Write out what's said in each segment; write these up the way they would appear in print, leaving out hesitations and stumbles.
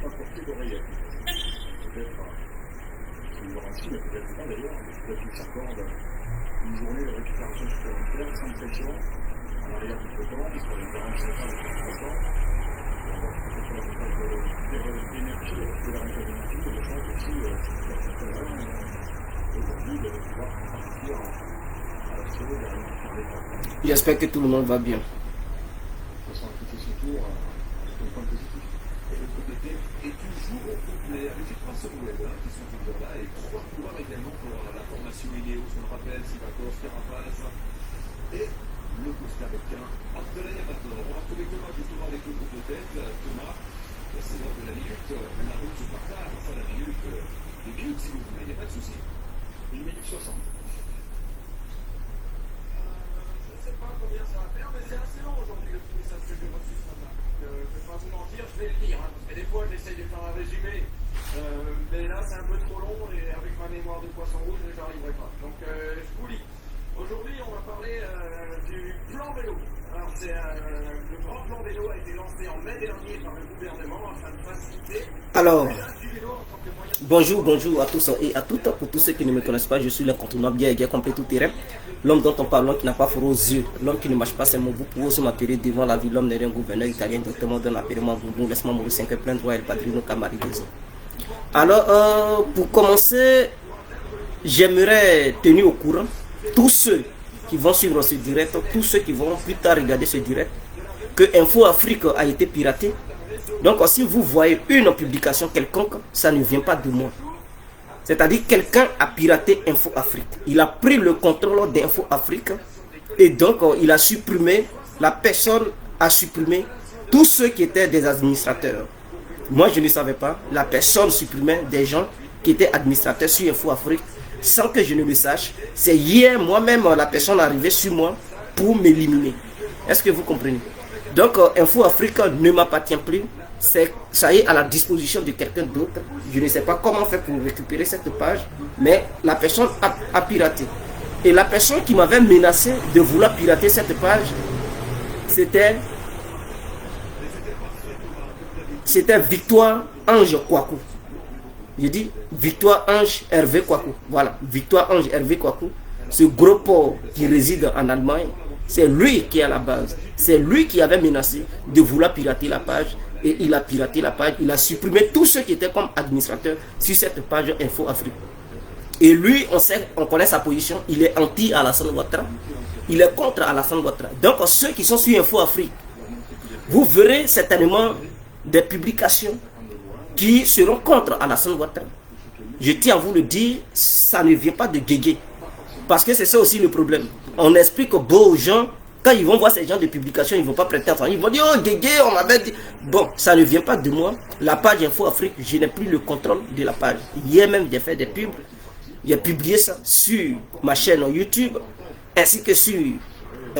pas porter d'oreillette. Peut-être une garantie, mais peut-être pas d'ailleurs. Peut-être qu'il s'accorde une journée de récupération supplémentaire sans pression, en arrière du flottant, sur les 45 ans de flottant. Peut-être sur la phase d'énergie, de la réserve d'énergie, de l'échange aussi, c'est aujourd'hui de pouvoir partir à l'assaut vers l'État. J'espère que tout le monde va bien. De façon à quitter ce tour avec un point positif. Et le côté est toujours au complet avec les 3 seuls web qui sont toujours là et 3 coureurs également pour la formation Ineos, on le rappelle, Sivakos, Carapaz et le Costa-Ricain Abdelai Amador. On va retrouver Thomas justement avec le groupe de tête. Thomas, c'est l'heure de la minute, la route se partage, enfin la minute, des minutes si vous voulez, il n'y a pas de souci. 1 minute 60. Je ne sais pas combien ça va faire, mais c'est assez long aujourd'hui le petit message que j'ai reçu ce matin. Je ne vais pas vous mentir, je vais le lire, parce que des fois j'essaye de faire un résumé, mais là c'est un peu trop long et avec ma mémoire de poisson rouge, je n'arriverai pas. Donc je vous lis. Aujourd'hui, on va parler du plan vélo. Alors, le grand plan vélo a été lancé en mai dernier par le gouvernement afin de faciliter. Alors, bonjour à tous et à toutes. Pour tous ceux qui ne me connaissent pas, je suis l'incontournable bien complet tout terrain. L'homme dont on parle, l'homme qui n'a pas froid aux yeux, l'homme qui ne marche pas ses mots. Vous pouvez aussi m'appeler devant la vie. L'homme n'est rien gouverneur italien, directement d'un appellement Boubou. Laisse-moi mourir 5 plein droit et le padrino Camarides. Alors, pour commencer, j'aimerais tenir au courant tous ceux qui vont suivre ce direct, tous ceux qui vont plus tard regarder ce direct, que Info Afrique a été piraté. Donc si vous voyez une publication quelconque, ça ne vient pas de moi. C'est-à-dire quelqu'un a piraté Info Afrique. Il a pris le contrôle d'Info Afrique et donc il a supprimé, la personne a supprimé tous ceux qui étaient des administrateurs. Moi je ne savais pas, la personne supprimait des gens qui étaient administrateurs sur Info Afrique sans que je ne le sache. C'est hier moi-même la personne est arrivée sur moi pour m'éliminer. Est-ce que vous comprenez? Donc Info Afrique ne m'appartient plus. Ça est à la disposition de quelqu'un d'autre. Je ne sais pas comment faire pour récupérer cette page, mais la personne a piraté. Et la personne qui m'avait menacé de vouloir pirater cette page, c'était Victoire Ange Kouakou. Je dis Victoire Ange Hervé Kouakou. Voilà, Victoire Ange Hervé Kouakou. Ce gros porc qui réside en Allemagne, c'est lui qui est à la base. C'est lui qui avait menacé de vouloir pirater la page. Et il a piraté la page. Il a supprimé tous ceux qui étaient comme administrateurs sur cette page Info Afrique. Et lui, on connaît sa position. Il est anti-Alassane Ouattara. Il est contre Alassane Ouattara. Donc ceux qui sont sur Info Afrique, vous verrez certainement des publications qui seront contre Alassane Ouattara. Je tiens à vous le dire, ça ne vient pas de Guégué. Parce que c'est ça aussi le problème. On explique aux gens, quand ils vont voir ces gens de publication, ils ne vont pas prêter attention. Ils vont dire, oh Guégué, on m'avait dit. Bon, ça ne vient pas de moi. La page Info Afrique, je n'ai plus le contrôle de la page. Hier même, j'ai fait des pubs. J'ai publié ça sur ma chaîne YouTube, ainsi que sur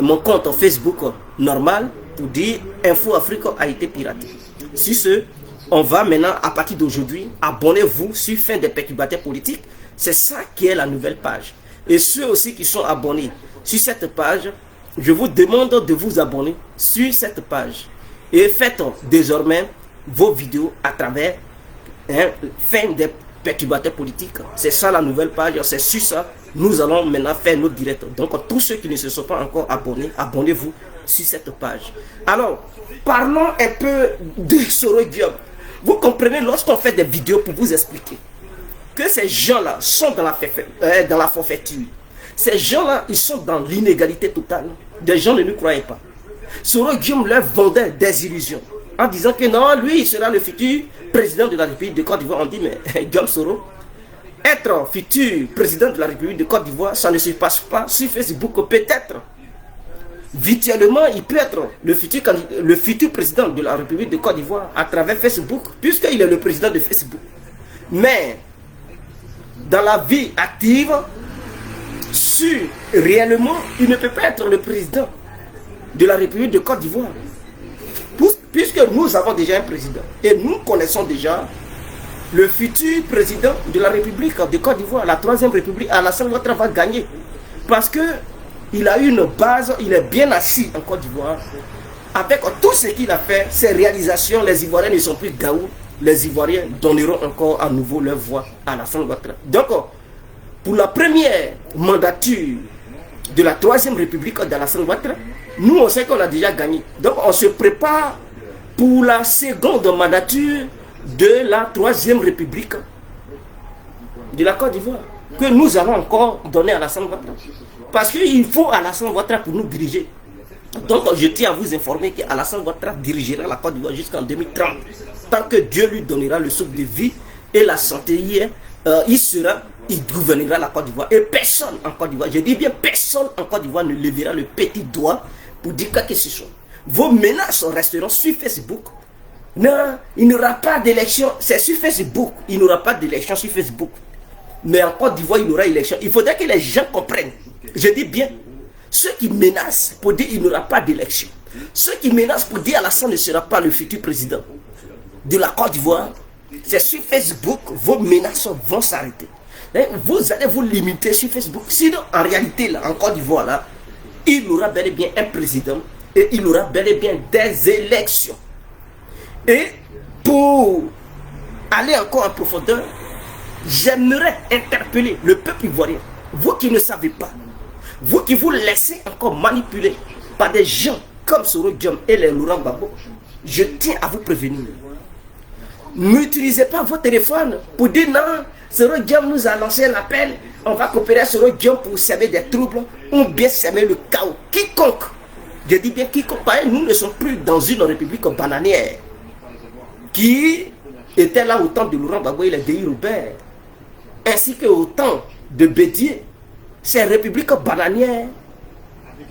mon compte Facebook normal, pour dire Info Afrique a été piraté. Sur ce, on va maintenant, à partir d'aujourd'hui, abonnez-vous sur Fin des perturbateurs politiques. C'est ça qui est la nouvelle page. Et ceux aussi qui sont abonnés sur cette page, je vous demande de vous abonner sur cette page. Et faites désormais vos vidéos à travers Fin des perturbateurs politiques. C'est ça la nouvelle page, c'est sur ça. Nous allons maintenant faire nos directs. Donc tous ceux qui ne se sont pas encore abonnés, abonnez-vous sur cette page. Alors, parlons un peu de Soro Diop. Vous comprenez, lorsqu'on fait des vidéos pour vous expliquer que ces gens-là sont dans la forfaiture. Ces gens-là, ils sont dans l'inégalité totale. Des gens ne nous croyaient pas. Soro Guillaume leur vendait des illusions en disant que non, lui, il sera le futur président de la République de Côte d'Ivoire. On dit, mais Guillaume Soro, être futur président de la République de Côte d'Ivoire, ça ne se passe pas sur Facebook, peut-être. Virtuellement, il peut être le futur président de la République de Côte d'Ivoire à travers Facebook, puisqu'il est le président de Facebook. Mais, dans la vie active, réellement, il ne peut pas être le président de la République de Côte d'Ivoire. Puisque nous avons déjà un président. Et nous connaissons déjà le futur président de la République de Côte d'Ivoire, la 3e République. Alassane Ouattara va gagner. Parce que il a une base, il est bien assis en Côte d'Ivoire. Avec tout ce qu'il a fait, ses réalisations, les Ivoiriens ne sont plus gaou. les Ivoiriens donneront encore à nouveau leur voix à Alassane Ouattara. Donc, pour la première mandature de la Troisième République d'Alassane Ouattara, nous on sait qu'on a déjà gagné. Donc on se prépare pour la seconde mandature de la Troisième République de la Côte d'Ivoire, que nous allons encore donner à Alassane Ouattara. Parce qu'il faut Alassane Ouattara pour nous diriger. Donc je tiens à vous informer qu'Alassane Ouattara dirigera la Côte d'Ivoire jusqu'en 2030. Tant que Dieu lui donnera le souffle de vie et la santé, il gouvernera la Côte d'Ivoire. Et personne en Côte d'Ivoire, je dis bien personne en Côte d'Ivoire ne lèvera le petit doigt pour dire quoi que ce soit. Vos menaces resteront sur Facebook. Non, il n'y aura pas d'élection, c'est sur Facebook. Il n'y aura pas d'élection sur Facebook. Mais en Côte d'Ivoire, il y aura élection. Il faudrait que les gens comprennent. Je dis bien, ceux qui menacent pour dire qu'il n'y aura pas d'élection, ceux qui menacent pour dire Alassane ne sera pas le futur président de la Côte d'Ivoire, c'est sur Facebook, vos menaces vont s'arrêter. Vous allez vous limiter sur Facebook. Sinon, en réalité, là, en Côte d'Ivoire, là, il y aura bel et bien un président et il y aura bel et bien des élections. Et pour aller encore en profondeur, j'aimerais interpeller le peuple ivoirien. Vous qui ne savez pas, vous qui vous laissez encore manipuler par des gens comme Soro Diom et les Laurent Gbagbo, je tiens à vous prévenir. N'utilisez pas vos téléphones pour dire non, Soro Diom nous a lancé un appel, on va coopérer à Soro Diom pour semer des troubles ou bien semer le chaos. Quiconque, je dis bien quiconque, nous ne sommes plus dans une république bananière qui était là au temps de Laurent Gbagbo et les Déhi Robert, ainsi qu'au temps de Bédier. Ces républiques bananières,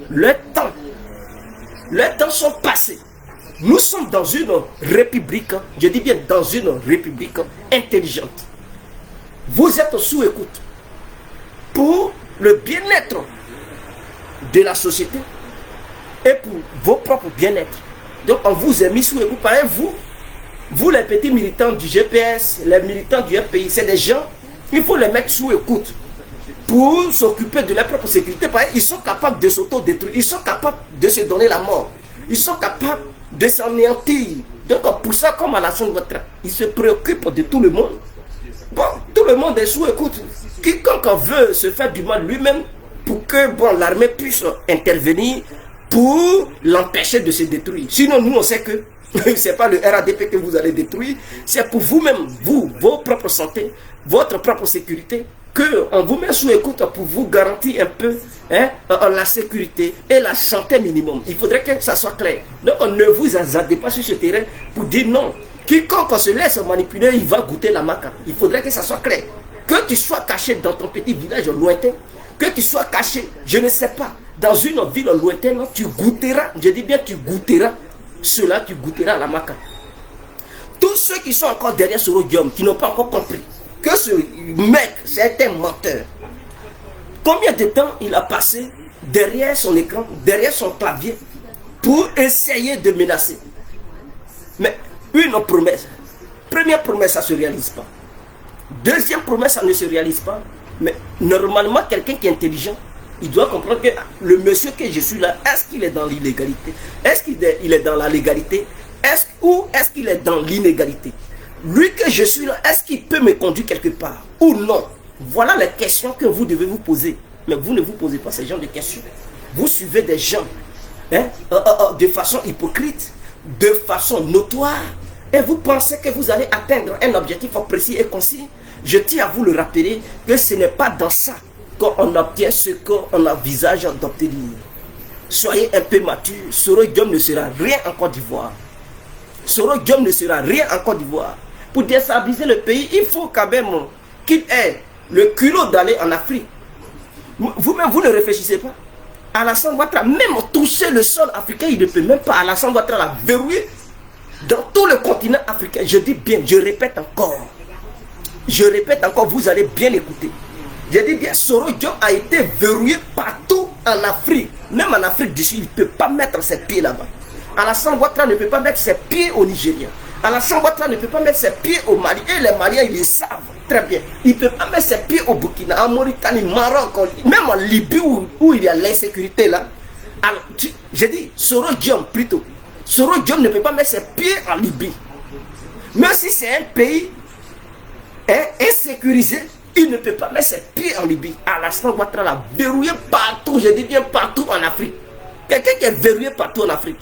leurs temps sont passés. Nous sommes dans une république, je dis bien dans une république intelligente. Vous êtes sous écoute pour le bien-être de la société et pour vos propres bien-être. Donc on vous a mis sous écoute. Pareil, vous les petits militants du GPS, les militants du FPI, c'est des gens, il faut les mettre sous écoute pour s'occuper de leur propre sécurité. Pareil, ils sont capables de s'auto-détruire, ils sont capables de se donner la mort, ils sont capables de s'anéantir. Donc pour ça, comme Alassane Ouattara, il se préoccupe de tout le monde. Bon, tout le monde est sous écoute. Quiconque veut se faire du mal lui-même pour que l'armée puisse intervenir pour l'empêcher de se détruire. Sinon, nous on sait que ce n'est pas le RADP que vous allez détruire, c'est pour vous-même, vos propres santé, votre propre sécurité, qu'on vous met sous écoute pour vous garantir un peu la sécurité et la santé minimum. Il faudrait que ça soit clair. Donc on ne vous hasardez pas sur ce terrain pour dire non. Quiconque se laisse manipuler, il va goûter la maca. Il faudrait que ça soit clair. Que tu sois caché dans ton petit village lointain, que tu sois caché, je ne sais pas, dans une ville lointaine, tu goûteras, je dis bien tu goûteras, cela tu goûteras la maca. Tous ceux qui sont encore derrière Soro Diom, qui n'ont pas encore compris que ce mec, c'est un menteur. Combien de temps il a passé derrière son écran, derrière son clavier, pour essayer de menacer? Mais une promesse. Première promesse, ça ne se réalise pas. Deuxième promesse, ça ne se réalise pas. Mais normalement, quelqu'un qui est intelligent, il doit comprendre que le monsieur que je suis là, est-ce qu'il est dans l'illégalité? Est-ce qu'il est dans la légalité? Ou est-ce qu'il est dans l'inégalité? Lui que je suis là, est-ce qu'il peut me conduire quelque part ou non? Voilà les questions que vous devez vous poser. Mais vous ne vous posez pas ce genre de questions. Vous suivez des gens de façon hypocrite, de façon notoire, et vous pensez que vous allez atteindre un objectif précis et concis. Je tiens à vous le rappeler que ce n'est pas dans ça qu'on obtient ce qu'on envisage d'obtenir. Soyez un peu mature. Soro Diom ne sera rien en Côte d'Ivoire. Soro Diom ne sera rien en Côte d'Ivoire. Pour déstabiliser le pays, il faut quand même qu'il ait le culot d'aller en Afrique. Vous-même, vous ne réfléchissez pas. Alassane Ouattara, même toucher le sol africain, il ne peut même pas. Alassane Ouattara l'a verrouillé dans tout le continent africain. Je dis bien, je répète encore. Je répète encore, vous allez bien écouter. Je dis bien, Soro Diom a été verrouillé partout en Afrique. Même en Afrique du Sud, il ne peut pas mettre ses pieds là-bas. Alassane Ouattara ne peut pas mettre ses pieds au Nigeria. Alassane Ouattara ne peut pas mettre ses pieds au Mali. Et les Maliens, ils le savent très bien. Il ne peut pas mettre ses pieds au Burkina, en Mauritanie, Maroc, même en Libye où il y a l'insécurité là. Alors, j'ai dit, Soro Diom plutôt. Soro Diom ne peut pas mettre ses pieds en Libye. Même si c'est un pays insécurisé, il ne peut pas mettre ses pieds en Libye. Alassane Ouattara l'a verrouillé partout, je dis bien partout en Afrique. Quelqu'un qui est verrouillé partout en Afrique.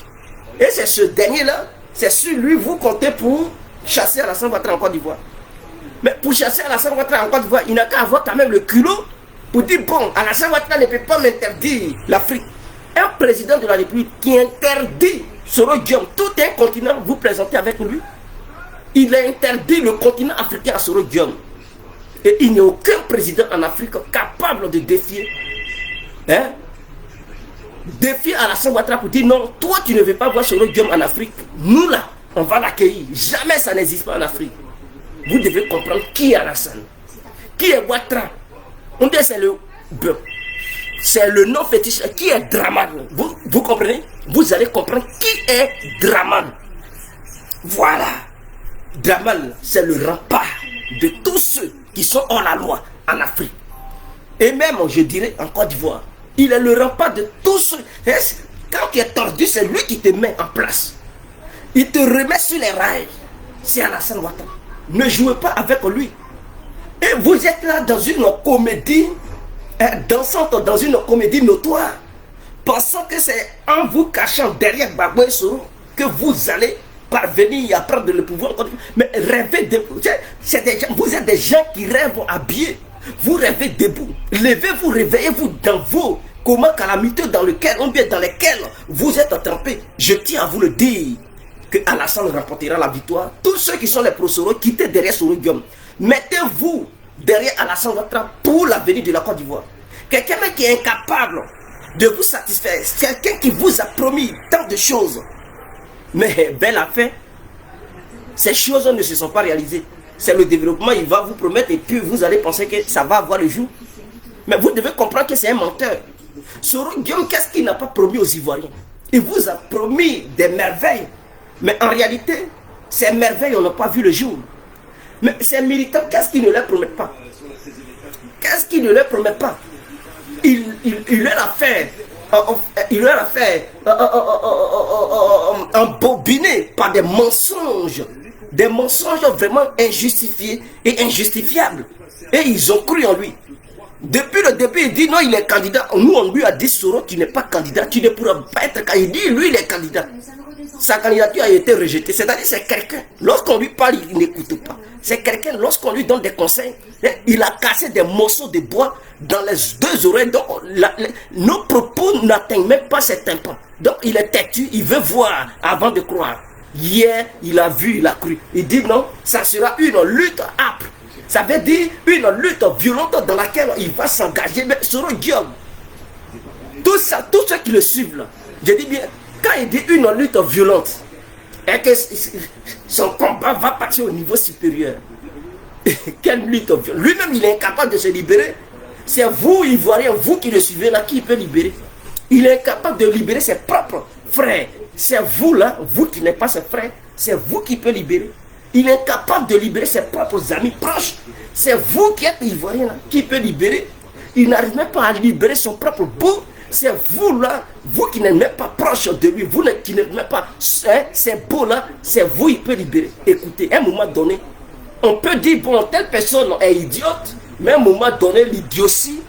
Et c'est ce dernier-là, c'est sur lui vous comptez pour chasser Alassane Ouattara en Côte d'Ivoire. Mais pour chasser Alassane Ouattara en Côte d'Ivoire, il n'a qu'à avoir quand même le culot pour dire bon, Alassane Ouattara ne peut pas m'interdire l'Afrique. Un président de la République qui interdit Soro Diom, tout un continent, vous présentez avec lui. Il a interdit le continent africain à Soro Diom. Et il n'y a aucun président en Afrique capable de défier. Défier Alassane Ouattara pour dire non, toi tu ne veux pas voir Soro Diom en Afrique. Nous là, on va l'accueillir. Jamais ça n'existe pas en Afrique. Vous devez comprendre qui est Alassane. Qui est Ouattara. On dit c'est le bœuf. C'est le nom fétiche. Qui est Dramane? Vous comprenez? Vous allez comprendre qui est Dramane. Voilà. Dramane, c'est le rempart de tous ceux qui sont hors la loi en Afrique. Et même, je dirais, en Côte d'Ivoire. Il est le rempart de tous ceux. Quand tu es tordu, c'est lui qui te met en place. Il te remet sur les rails. C'est Alassane Ouattara. Ne jouez pas avec lui. Et vous êtes là dans une comédie, dansante dans une comédie notoire, pensant que c'est en vous cachant derrière Gbagbo Soro que vous allez parvenir à prendre le pouvoir. Mais rêvez debout. Vous êtes des gens qui rêvent habillés. Vous rêvez debout. Levez-vous, réveillez-vous dans vos comment calamiteux dans lesquels vous êtes trempés. Je tiens à vous le dire que Alassane remportera la victoire. Tous ceux qui sont les pro-Soro, quittez derrière Soro Diom. Mettez-vous derrière Alassane Ouattara pour l'avenir de la Côte d'Ivoire. Quelqu'un qui est incapable de vous satisfaire. Quelqu'un qui vous a promis tant de choses. Mais belle affaire, ces choses ne se sont pas réalisées. C'est le développement, il va vous promettre et puis vous allez penser que ça va avoir le jour. Mais vous devez comprendre que c'est un menteur. Soro Diom, qu'est-ce qu'il n'a pas promis aux Ivoiriens? Il vous a promis des merveilles. Mais en réalité, ces merveilles, on n'a pas vu le jour. Mais ces militants, qu'est-ce qu'ils ne leur promettent pas? Qu'est-ce qu'ils ne leur promettent pas? Il leur a fait embobiné par des mensonges vraiment injustifiés et injustifiables. Et ils ont cru en lui. Depuis le début, il dit non, il est candidat. Nous, on lui a dit Soro, tu n'es pas candidat, tu ne pourras pas être candidat. Il dit, lui, il est candidat. Sa candidature a été rejetée. C'est-à-dire, c'est quelqu'un, lorsqu'on lui parle, il n'écoute pas. C'est quelqu'un, lorsqu'on lui donne des conseils, il a cassé des morceaux de bois dans les deux oreilles. Donc, nos propos n'atteignent même pas ses tympans. Donc, il est têtu, il veut voir avant de croire. Hier, il a vu, il a cru. Il dit non, ça sera une lutte âpre. Ça veut dire une lutte violente dans laquelle il va s'engager. Mais Soro Diom, tout ça, tous ceux qui le suivent là, je dis bien, quand il dit une lutte violente, et que son combat va passer au niveau supérieur. Quelle lutte violente. Lui-même, il est incapable de se libérer. C'est vous, Ivoiriens, vous qui le suivez là, qui peut libérer. Il est incapable de libérer ses propres frères. C'est vous là, vous qui n'êtes pas ses frères, c'est vous qui peut libérer. Il est incapable de libérer ses propres amis proches. C'est vous qui êtes Ivoirien là, qui peut libérer. Il n'arrive même pas à libérer son propre beau. C'est vous là, vous qui n'êtes même pas proche de lui, vous qui n'êtes même pas, c'est beau là, c'est vous qui peut libérer. Écoutez, à un moment donné, on peut dire, bon, telle personne est idiote, mais à un moment donné, l'idiotie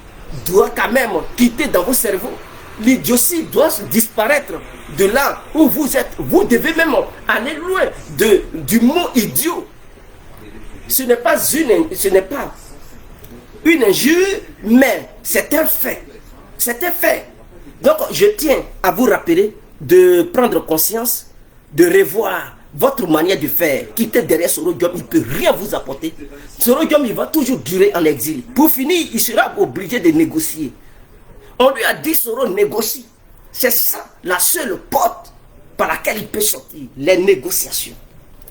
doit quand même quitter dans vos cerveaux. L'idiotie doit disparaître de là où vous êtes. Vous devez même aller loin du mot idiot. Ce n'est pas une injure, mais c'est un fait. C'est un fait. Donc, je tiens à vous rappeler de prendre conscience, de revoir votre manière de faire. Quitter derrière Soro Diom, il ne peut rien vous apporter. Soro Diom, il va toujours durer en exil. Pour finir, il sera obligé de négocier. On lui a dit, Soro, négocie. C'est ça, la seule porte par laquelle il peut sortir, les négociations.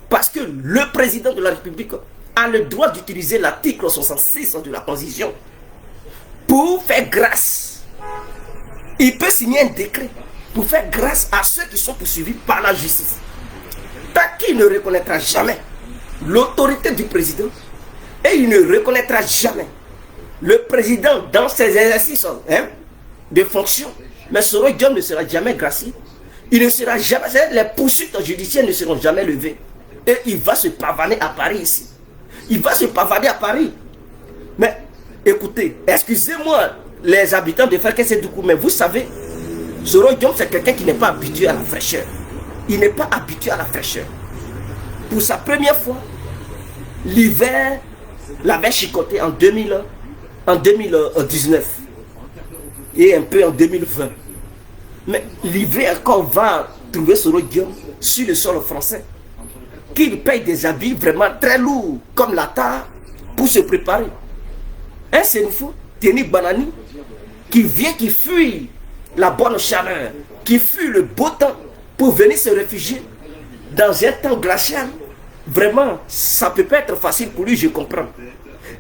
Parce que le président de la République a le droit d'utiliser l'article 66 de la Constitution pour faire grâce. Il peut signer un décret pour faire grâce à ceux qui sont poursuivis par la justice. Tant qu'il ne reconnaîtra jamais l'autorité du président et il ne reconnaîtra jamais le président dans ses exercices de fonction, mais Soro Diom ne sera jamais gracié. Il ne sera jamais, les poursuites judiciaires ne seront jamais levées. Et il va se pavaner à Paris ici. Il va se pavaner à Paris. Mais écoutez, excusez-moi les habitants de Ferkensé-Doukou, mais vous savez, Soro Diom, c'est quelqu'un qui n'est pas habitué à la fraîcheur. Il n'est pas habitué à la fraîcheur. Pour sa première fois, l'hiver l'avait chicoté en 2019 et un peu en 2020. Mais l'hiver encore va trouver Soro Diom sur le sol français, qu'il paye des habits vraiment très lourds, comme la tare, pour se préparer. Un Sénoufo, Teni Banani, qui vient, qui fuit la bonne chaleur, qui fuit le beau temps pour venir se réfugier dans un temps glacial. Vraiment, ça ne peut pas être facile pour lui, je comprends.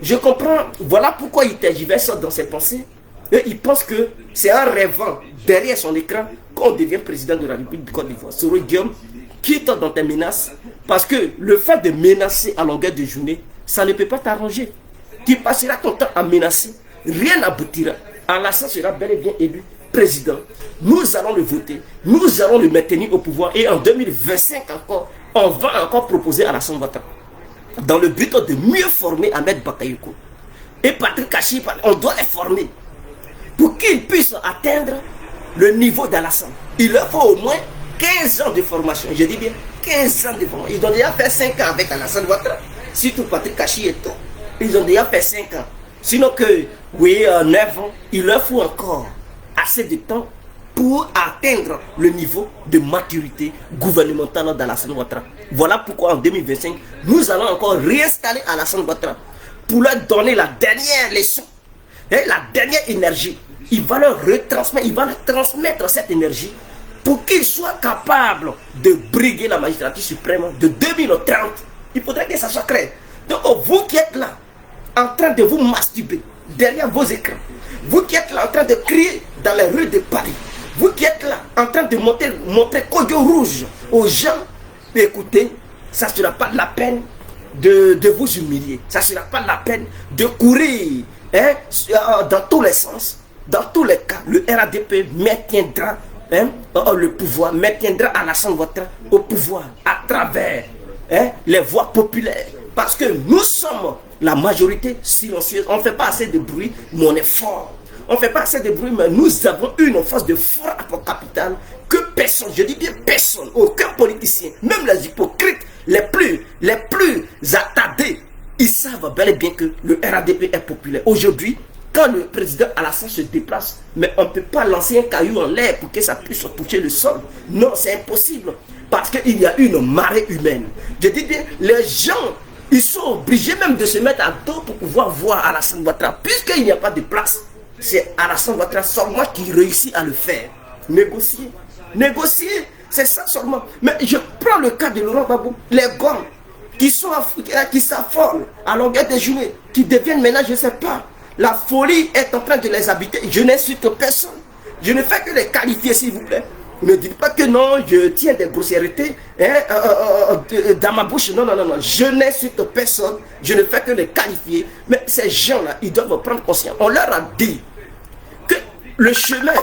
Je comprends, voilà pourquoi il tergiverse dans ses pensées. Et il pense que c'est un rêvant derrière son écran qu'on devient président de la République du Côte d'Ivoire. Soro Diom, quitte dans tes menaces, parce que le fait de menacer à longueur de journée, ça ne peut pas t'arranger. Tu passeras ton temps à menacer, rien n'aboutira. Alassane sera bel et bien élu président. Nous allons le voter, nous allons le maintenir au pouvoir et en 2025 encore, on va encore proposer Alassane Ouattara dans le but de mieux former Ahmed Bakayoko. Et Patrick Kachi, on doit les former pour qu'ils puissent atteindre le niveau d'Alassane. Il leur faut au moins 15 ans de formation. Je dis bien 15 ans de formation. Ils ont déjà fait 5 ans avec Alassane Ouattara. Surtout Patrick Kachi et tout. Ils ont déjà fait 5 ans. Sinon que, oui, 9 ans, il leur faut encore assez de temps pour atteindre le niveau de maturité gouvernementale d'Alassane Ouattara. Voilà pourquoi en 2025, nous allons encore réinstaller Alassane Ouattara pour leur donner la dernière leçon, la dernière énergie. Il va leur retransmettre, il va leur transmettre cette énergie pour qu'ils soient capables de briguer la magistrature suprême de 2030. Il faudrait que ça soit clair. Donc vous qui êtes là, en train de vous masturber derrière vos écrans, vous qui êtes là en train de crier dans les rues de Paris, vous qui êtes là en train de montrer Kodio rouge aux gens, écoutez, ça ne sera pas la peine de vous humilier. Ça ne sera pas la peine de courir dans tous les sens. Dans tous les cas, le RADP maintiendra le pouvoir, maintiendra Alassane Ouattara au pouvoir à travers les voix populaires. Parce que nous sommes la majorité silencieuse. On ne fait pas assez de bruit, mais on est fort. On ne fait pas assez de bruit, mais nous avons une force de frappe capitale que personne, je dis bien personne, aucun politicien, même les hypocrites les plus attardés, ils savent bel et bien que le RADP est populaire. Aujourd'hui, quand le président Alassane se déplace, mais on ne peut pas lancer un caillou en l'air pour que ça puisse toucher le sol. Non, c'est impossible. Parce qu'il y a une marée humaine. Je dis bien, les gens, ils sont obligés même de se mettre à dos pour pouvoir voir Alassane Ouattara. Puisqu'il n'y a pas de place, c'est Alassane Ouattara seulement qui réussit à le faire. Négocier. Négocier, c'est ça seulement. Mais je prends le cas de Laurent Gbagbo. Les gommes qui s'affolent à longueur de journée, qui deviennent maintenant, je ne sais pas, la folie est en train de les habiter. Je n'insulte personne. Je ne fais que les qualifier, s'il vous plaît. Ne dites pas que non, je tiens des grossièretés dans ma bouche. Non, non, non, non. Je n'insulte personne. Je ne fais que les qualifier. Mais ces gens-là, ils doivent prendre conscience. On leur a dit que le chemin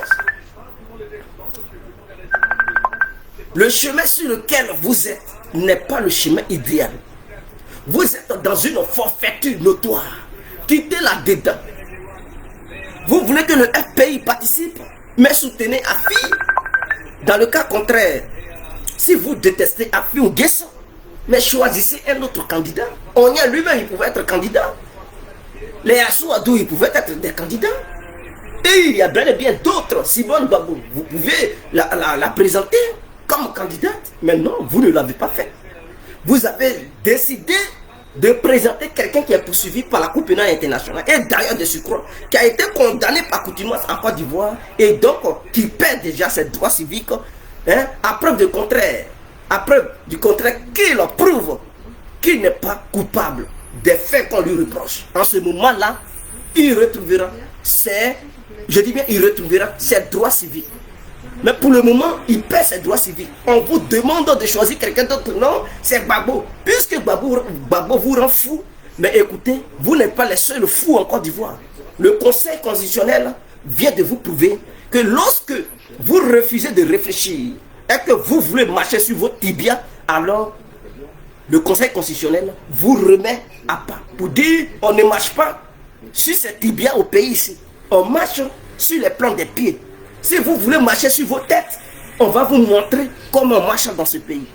sur lequel vous êtes n'est pas le chemin idéal. Vous êtes dans une forfaiture notoire. Quittez-la dedans. Vous voulez que le FPI participe, mais soutenez AFI. Dans le cas contraire, si vous détestez AFI ou Guesson, mais choisissez un autre candidat. Onya lui-même, il pouvait être candidat. Les Assouadou, ils pouvaient être des candidats. Et il y a bien et bien d'autres. Simone Babou, vous pouvez la présenter comme candidate. Mais non, vous ne l'avez pas fait. Vous avez décidé de présenter quelqu'un qui est poursuivi par la Cour pénale internationale et d'ailleurs de surcroît, qui a été condamné par contumace en Côte d'Ivoire et donc qui perd déjà ses droits civiques, à preuve du contraire, qu'il prouve qu'il n'est pas coupable des faits qu'on lui reproche. En ce moment-là, il retrouvera ses droits civiques. Mais pour le moment, il perd ses droits civiques. On vous demande de choisir quelqu'un d'autre. Non, c'est Gbagbo. Puisque Gbagbo vous rend fou, mais écoutez, vous n'êtes pas les seuls fous en Côte d'Ivoire. Le Conseil constitutionnel vient de vous prouver que lorsque vous refusez de réfléchir et que vous voulez marcher sur votre tibia, alors le Conseil constitutionnel vous remet à pas pour dire on ne marche pas sur cette tibia au pays ici. On marche sur les plans des pieds. Si vous voulez marcher sur vos têtes, on va vous montrer comment on marche dans ce pays.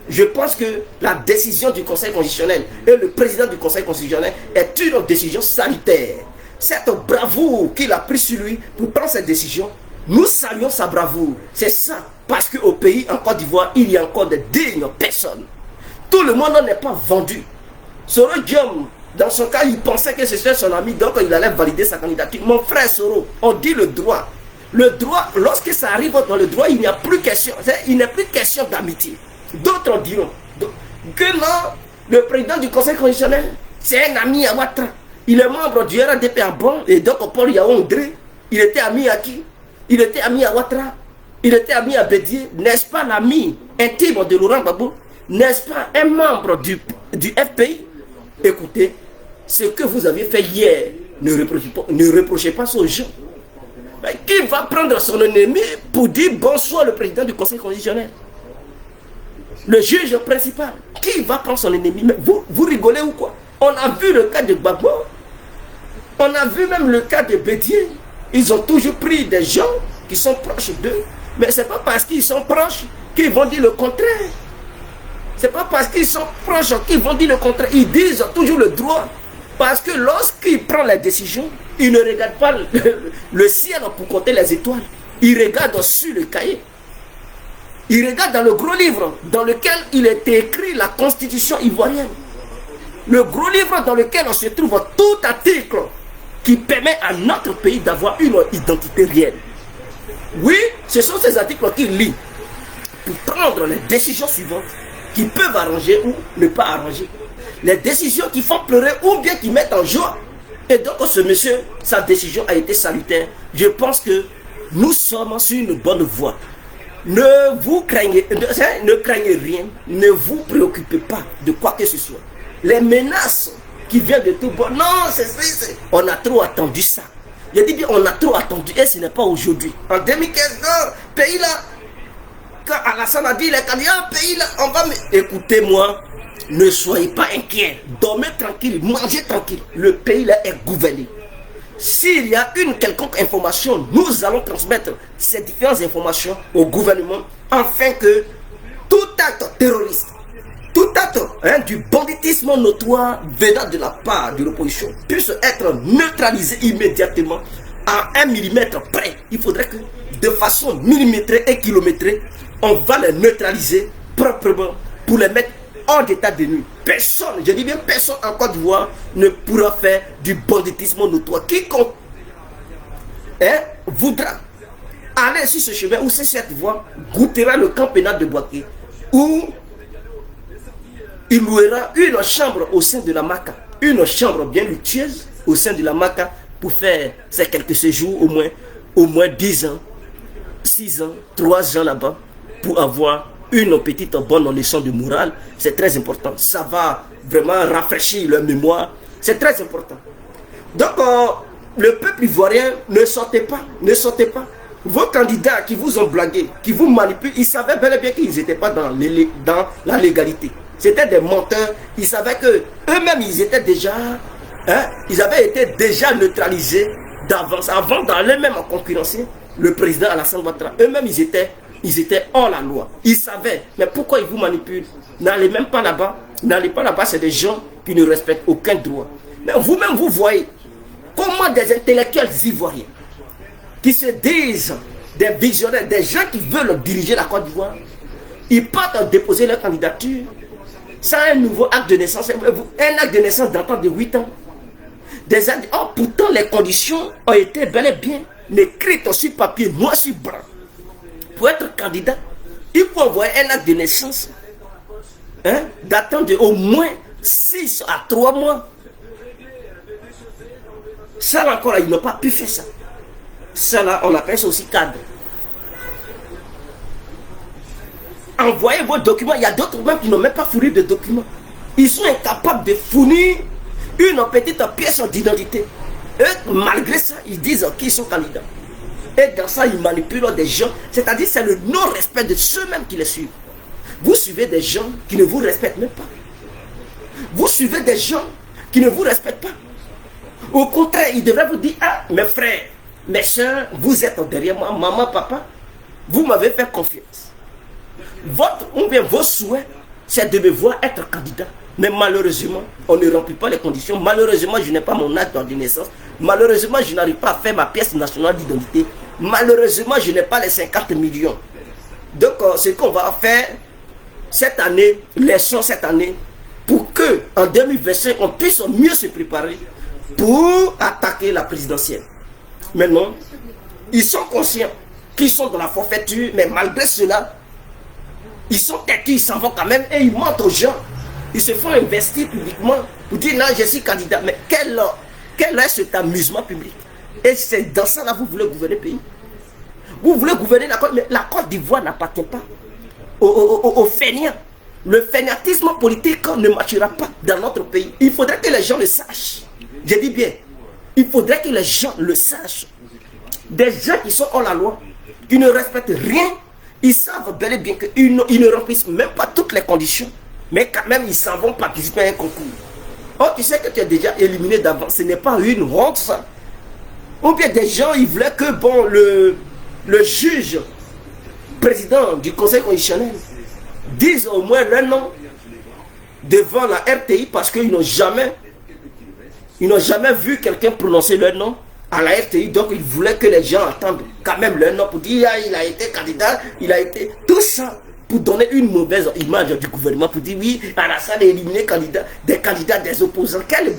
Je pense que la décision du Conseil constitutionnel et le président du Conseil constitutionnel est une décision sanitaire. Cette bravoure qu'il a pris sur lui pour prendre cette décision, nous saluons sa bravoure. C'est ça. Parce qu'au pays, en Côte d'Ivoire, il y a encore de dignes personnes. Tout le monde n'est pas vendu. Soro Diom, dans son cas, il pensait que c'était son ami, donc il allait valider sa candidature. Mon frère Soro, on dit le droit. Le droit, lorsque ça arrive dans le droit, il n'y a plus question. Il n'est plus question d'amitié. D'autres diront que non, le président du Conseil constitutionnel, c'est un ami à Ouattara. Il est membre du RADP à Bon, et donc Paul Yaoundé, il était ami à qui? Il était ami à Ouattara. Il était ami à Bédier. N'est-ce pas l'ami intime de Laurent Gbagbo? N'est-ce pas un membre du FPI? Écoutez, ce que vous avez fait hier, ne reprochez pas aux gens. Mais qui va prendre son ennemi pour dire bonsoir le président du Conseil constitutionnel? Le juge principal. Qui va prendre son ennemi? Mais vous rigolez ou quoi? On a vu le cas de Gbagbo. On a vu même le cas de Bédier. Ils ont toujours pris des gens qui sont proches d'eux. Mais ce n'est pas parce qu'ils sont proches qu'ils vont dire le contraire. Ce n'est pas parce qu'ils sont proches qu'ils vont dire le contraire. Ils disent toujours le droit. Parce que lorsqu'ils prennent la décision, ils ne regardent pas le ciel pour compter les étoiles. Ils regardent sur le cahier. Ils regardent dans le gros livre dans lequel il est écrit la constitution ivoirienne. Le gros livre dans lequel on se trouve tout article qui permet à notre pays d'avoir une identité réelle. Oui, ce sont ces articles qu'il lit pour prendre les décisions suivantes qui peuvent arranger ou ne pas arranger. Les décisions qui font pleurer ou bien qui mettent en joie. Et donc ce monsieur, sa décision a été salutaire. Je pense que nous sommes sur une bonne voie. Ne craignez rien, ne vous préoccupez pas de quoi que ce soit. Les menaces qui viennent de tout bord, non, on a trop attendu ça. Je dis bien, on a trop attendu et ce n'est pas aujourd'hui. En 2015, non, pays là, quand Alassane a dit, il est candidat, pays là, on va... Écoutez-moi, ne soyez pas inquiets, dormez tranquille, mangez tranquille. Le pays là est gouverné. S'il y a une quelconque information, nous allons transmettre ces différentes informations au gouvernement afin que tout acte terroriste, tout acte du banditisme notoire venant de la part de l'opposition puisse être neutralisé immédiatement à 1 millimètre près. Il faudrait que de façon millimétrée et kilométrée, on va les neutraliser proprement pour les mettre hors d'état de nuit. Personne, je dis bien personne en Côte d'Ivoire ne pourra faire du banditisme notoire. Quiconque voudra aller sur ce chemin ou sur cette voie goûtera le camp pénal de Boaké où il louera une chambre au sein de la MACA, une chambre bien luxueuse au sein de la MACA pour faire ces quelques séjours au moins 10 ans, 6 ans, 3 ans là-bas pour avoir une petite bonne leçon de morale. C'est très important. Ça va vraiment rafraîchir leur mémoire. C'est très important. Donc, le peuple ivoirien, ne sortez pas. Ne sortez pas. Vos candidats qui vous ont blagué, qui vous manipulent, ils savaient bel et bien qu'ils n'étaient pas dans la légalité. C'était des menteurs. Ils savaient que eux-mêmes, ils étaient déjà... ils avaient été déjà neutralisés d'avance. Avant d'aller même en concurrencer le président Alassane Ouattara. Eux-mêmes, ils étaient hors la loi. Ils savaient. Mais pourquoi ils vous manipulent? N'allez même pas là-bas. N'allez pas là-bas, c'est des gens qui ne respectent aucun droit. Mais vous-même, vous voyez comment des intellectuels ivoiriens qui se disent des visionnaires, des gens qui veulent diriger la Côte d'Ivoire, ils partent déposer leur candidature sans un nouveau acte de naissance. Un acte de naissance datant de 8 ans. Pourtant, les conditions ont été bel et bien écrites sur papier, noir sur blanc. Pour être candidat, il faut envoyer un acte de naissance datant de au moins 6 à 3 mois. Ça là encore, ils n'ont pas pu faire ça. Ça là, on appelle ça aussi cadre. Envoyez vos documents. Il y a d'autres même qui n'ont même pas fourni de documents. Ils sont incapables de fournir une petite pièce d'identité. Et malgré ça, ils disent qu'ils sont candidats. Et dans ça, ils manipulent des gens. C'est-à-dire, c'est le non-respect de ceux-mêmes qui les suivent. Vous suivez des gens qui ne vous respectent même pas. Vous suivez des gens qui ne vous respectent pas. Au contraire, ils devraient vous dire, ah, mes frères, mes soeurs, vous êtes derrière moi, maman, papa, vous m'avez fait confiance. Vos souhaits, c'est de me voir être candidat. Mais malheureusement, on ne remplit pas les conditions. Malheureusement, je n'ai pas mon acte de naissance. Malheureusement, je n'arrive pas à faire ma pièce nationale d'identité. Malheureusement, je n'ai pas les 50 millions. Donc, ce qu'on va faire cette année, laissons cette année, pour que en 2025, on puisse mieux se préparer pour attaquer la présidentielle. Maintenant, ils sont conscients qu'ils sont dans la forfaiture, mais malgré cela, ils sont têtus, ils s'en vont quand même et ils mentent aux gens. Ils se font investir publiquement pour dire non, je suis candidat. Mais quel est cet amusement public? Et c'est dans ça là vous voulez gouverner le pays. Vous voulez gouverner la Côte, mais la Côte d'Ivoire n'appartient pas aux fainéants. Le fainéantisme politique ne marchera pas dans notre pays. Il faudrait que les gens le sachent. Je dis bien, il faudrait que les gens le sachent. Des gens qui sont hors la loi, qui ne respectent rien, ils savent bel et bien qu'ils ne remplissent même pas toutes les conditions. Mais quand même, ils s'en vont participer à un concours. Oh, tu sais que tu es déjà éliminé d'avance. Ce n'est pas une honte, ça. Ou bien des gens, ils voulaient que, bon, le juge, président du Conseil constitutionnel, dise au moins leur nom devant la RTI parce qu'ils n'ont jamais vu quelqu'un prononcer leur nom à la RTI. Donc, ils voulaient que les gens entendent quand même leur nom pour dire ah, il a été candidat, il a été... Tout ça pour donner une mauvaise image du gouvernement, pour dire oui, Alassane a éliminé des candidats, des opposants. Quel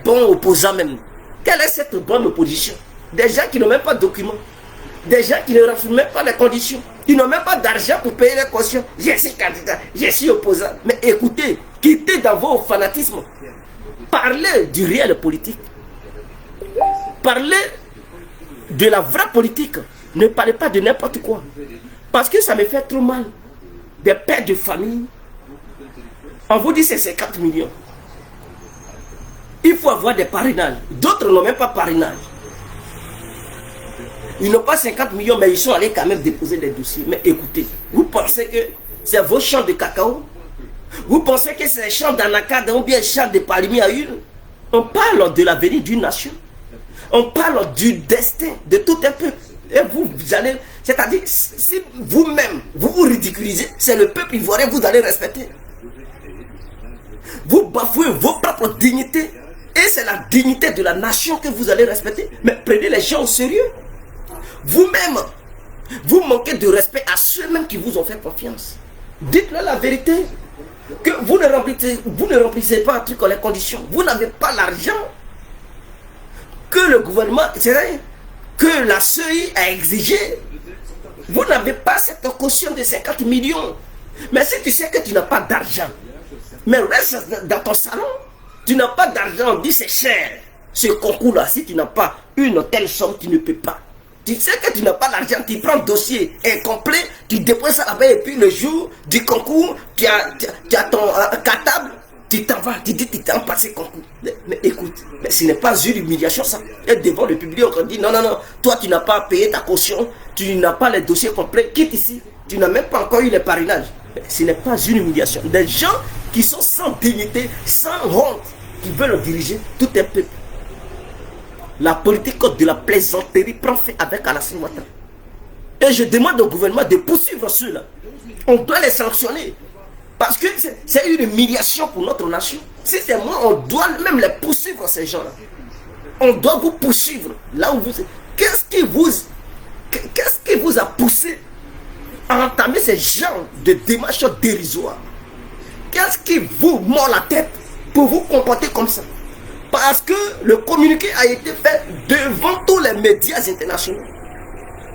bon opposant même? Quelle est cette bonne opposition? Des gens qui n'ont même pas de documents, des gens qui ne remplissent même pas les conditions, qui n'ont même pas d'argent pour payer les cautions. Je suis candidat, je suis opposant. Mais écoutez, quittez dans vos fanatismes. Parlez du réel politique. Parlez de la vraie politique. Ne parlez pas de n'importe quoi. Parce que ça me fait trop mal. Des pères de famille. On vous dit c'est 50 millions. Il faut avoir des parrainages. D'autres n'ont même pas parrainage. Ils n'ont pas 50 millions, mais ils sont allés quand même déposer des dossiers. Mais écoutez, vous pensez que c'est vos champs de cacao? Vous pensez que c'est un champ d'anacade ou bien un champ de palmier à huile? On parle de l'avenir d'une nation. On parle du destin de tout un peuple. Et vous allez, c'est-à-dire, si vous-même, vous ridiculisez, c'est le peuple ivoirien que vous allez respecter. Vous bafouez vos propres dignités. Et c'est la dignité de la nation que vous allez respecter. Mais prenez les gens au sérieux. Vous-même, vous manquez de respect à ceux-mêmes qui vous ont fait confiance. Dites-leur la vérité. Que vous ne remplissez pas un truc en les conditions. Vous n'avez pas l'argent que le gouvernement, que la CEI a exigé. Vous n'avez pas cette caution de 50 millions. Mais si tu sais que tu n'as pas d'argent, mais reste dans ton salon, tu n'as pas d'argent, on dit c'est cher. Ce concours-là, si tu n'as pas une telle somme, tu ne peux pas. Tu sais que tu n'as pas l'argent, tu prends le dossier incomplet, tu déposes ça là-bas et puis le jour du concours, tu as ton cartable, tu t'en vas, tu dis que tu t'es passé concours. Mais écoute, mais ce n'est pas une humiliation ça. Et devant le public, on dit non, non, non, toi tu n'as pas payé ta caution, tu n'as pas les dossiers complets, quitte ici, tu n'as même pas encore eu les parrainages. Mais ce n'est pas une humiliation. Des gens qui sont sans dignité, sans honte, qui veulent diriger tout un peuple. La politique de la plaisanterie prend fait avec Alassane Ouattara. Et je demande au gouvernement de poursuivre ceux-là. On doit les sanctionner. Parce que c'est une humiliation pour notre nation. Si c'est moi, on doit même les poursuivre, ces gens-là. On doit vous poursuivre. Là où vous êtes. Qu'est-ce qui vous a poussé à entamer ces genres de démarches dérisoires? Qu'est-ce qui vous mord la tête pour vous comporter comme ça? Parce que le communiqué a été fait devant tous les médias internationaux.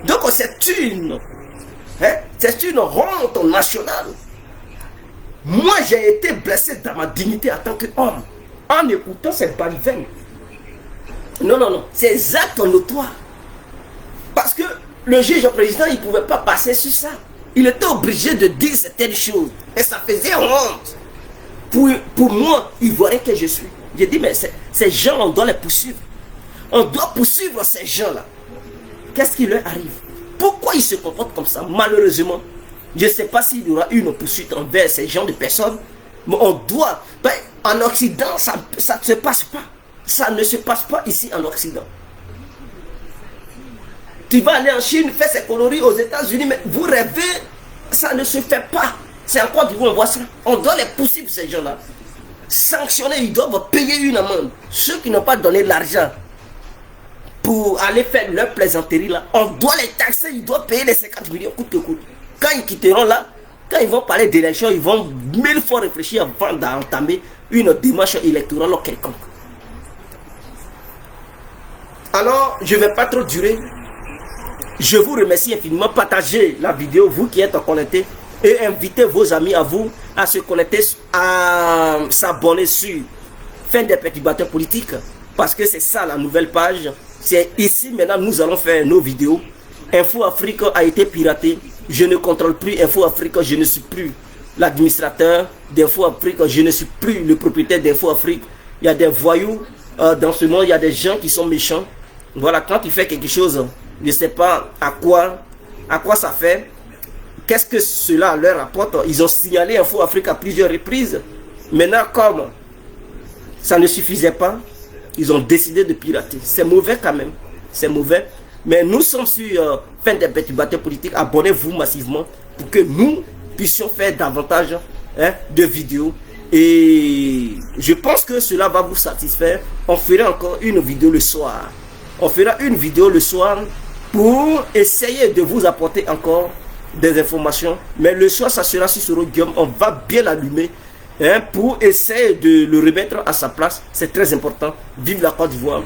Donc c'est une honte nationale. Moi j'ai été blessé dans ma dignité en tant qu'homme en écoutant cette balivaine. Non, non, non, c'est actes notoires. Parce que le juge président, il ne pouvait pas passer sur ça. Il était obligé de dire certaines choses. Et ça faisait honte. Pour moi, ivoirien que je suis. J'ai dit, mais ces gens, on doit les poursuivre. On doit poursuivre ces gens-là. Qu'est-ce qui leur arrive? Pourquoi ils se comportent comme ça? Malheureusement, je ne sais pas s'il y aura une poursuite envers ces gens de personnes. Mais on doit. Ben, en Occident, ça ne se passe pas. Ça ne se passe pas ici en Occident. Tu vas aller en Chine, faire ses conneries aux États-Unis, mais vous rêvez, ça ne se fait pas. C'est encore du coup, on voit ça. On doit les pousser pour ces gens-là. Sanctionner, ils doivent payer une amende. Ceux qui n'ont pas donné l'argent pour aller faire leur plaisanterie là, on doit les taxer, ils doivent payer les 50 millions coûte que coûte. Quand ils quitteront là, quand ils vont parler d'élection, ils vont 1000 fois réfléchir avant d'entamer une démarche électorale quelconque. Alors, je ne vais pas trop durer. Je vous remercie infiniment. Partagez la vidéo, vous qui êtes connectés, et invitez vos amis à vous à se connecter, à s'abonner sur Fin des perturbateurs politiques, parce que c'est ça la nouvelle page. C'est ici maintenant nous allons faire nos vidéos. Info Afrique a été piraté. Je ne contrôle plus Info Afrique. Je ne suis plus l'administrateur d'Info Afrique. Je ne suis plus le propriétaire d'Info Afrique. Il y a des voyous dans ce monde. Il y a des gens qui sont méchants. Voilà, quand tu fais quelque chose, je ne sais pas à quoi ça fait. Qu'est-ce que cela leur rapporte? Ils ont signalé Info Afrique à plusieurs reprises. Maintenant, comme ça ne suffisait pas, ils ont décidé de pirater. C'est mauvais quand même. C'est mauvais. Mais nous sommes sur Fin des perturbateurs politiques. Abonnez-vous massivement pour que nous puissions faire davantage de vidéos. Et je pense que cela va vous satisfaire. On fera encore une vidéo le soir. On fera une vidéo le soir pour essayer de vous apporter encore des informations. Mais le soir, ça sera sur ce Rodium. On va bien l'allumer pour essayer de le remettre à sa place. C'est très important. Vive la Côte d'Ivoire.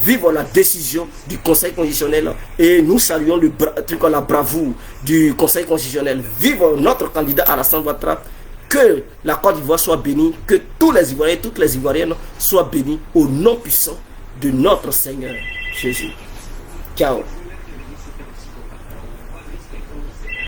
Vive la décision du Conseil constitutionnel. Et nous saluons la bravoure du Conseil constitutionnel. Vive notre candidat Alassane Ouattara. Que la Côte d'Ivoire soit bénie. Que tous les Ivoiriens, toutes les Ivoiriennes soient bénis au nom puissant de notre Seigneur Jésus. Ciao.